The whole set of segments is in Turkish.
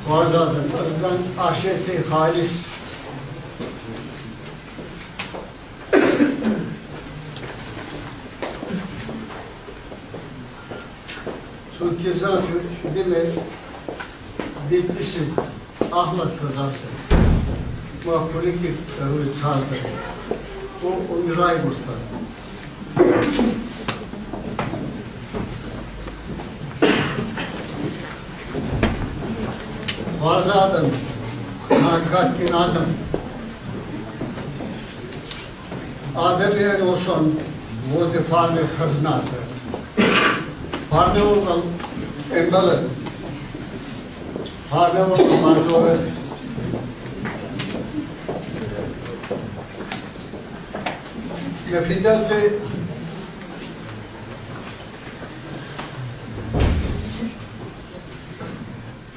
Varzadım, azından aşireti halis. Türkiye zarfı değil mi? Bitlis'in Ahmet kazası. Mahfuri ki öğüt sardı. O Miray Burt'ta. Varzadım, hakikatin adım. Adem olsun, bu defarlı haznadı. Farlı olan embalı. Farlı olan mazorı. Nefidel de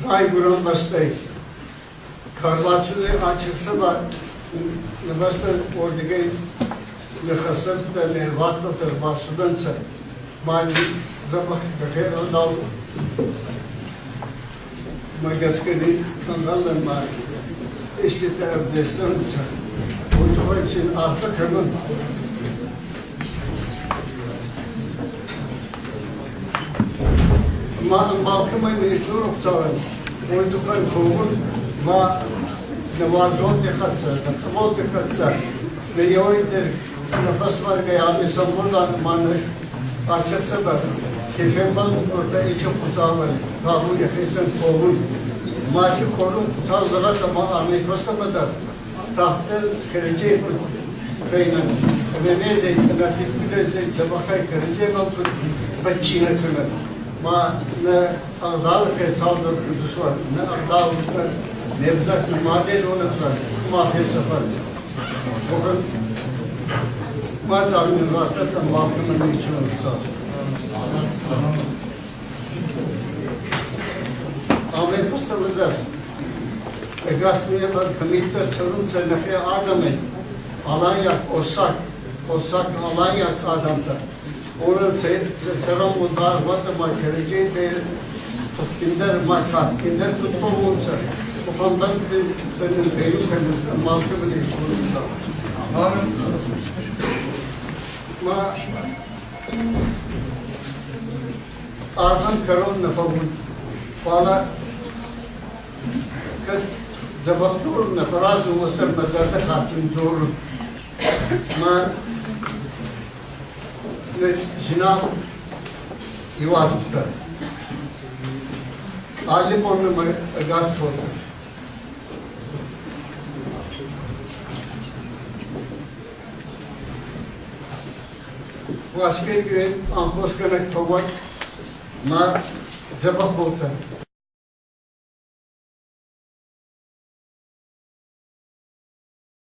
Rayburan bastay. Karvaçılı açıksa var. Ne bastay oradaki ne hasatı ne vatlıdır basudansa mali zabah kafir ondav magaskeni kangalın mali işte taraflestansa bu için artık hemen ma balkıma ne çoruk çağın oydukan kovun ma nevazon dikhatsa kabul dikhatsa ve yoydur nefes var ki yani İstanbul'dan manı açıksa da kefemban orada içi kutsağı kabul yakışan kovun maaşı korun kutsağı zagat ama nefesle kadar tahtır kırıcı feynen ve ne zeytin nefis bile zeytin sabahı kırıcı mevcut bacçine kırmır ma ne ağdalı fesaldır kutusu var ne ağdalı nevzat madel olurlar ma fesafar bugün Maçalının rahatlıkla balkımın için olursa. Ahmet Fıstıklı'da Egastı'ya var, kımitler sorunsa nefe adamı alan yak, osak alan yak adamda. Onun seçeram bunlar vatıma geleceği değil, kinder makat, kinder tutma olursa. Bu konudan senin benim kendimden balkımın için olursa. Ma Arhan karon nefavun fala kad zabak zor nefaraz umatar mezarda khatun zor ma ne jina yuvaz tutar alim onu ma gaz sordu वो आजकल के आंखों से कनेक्ट हुआ माँ जब होता है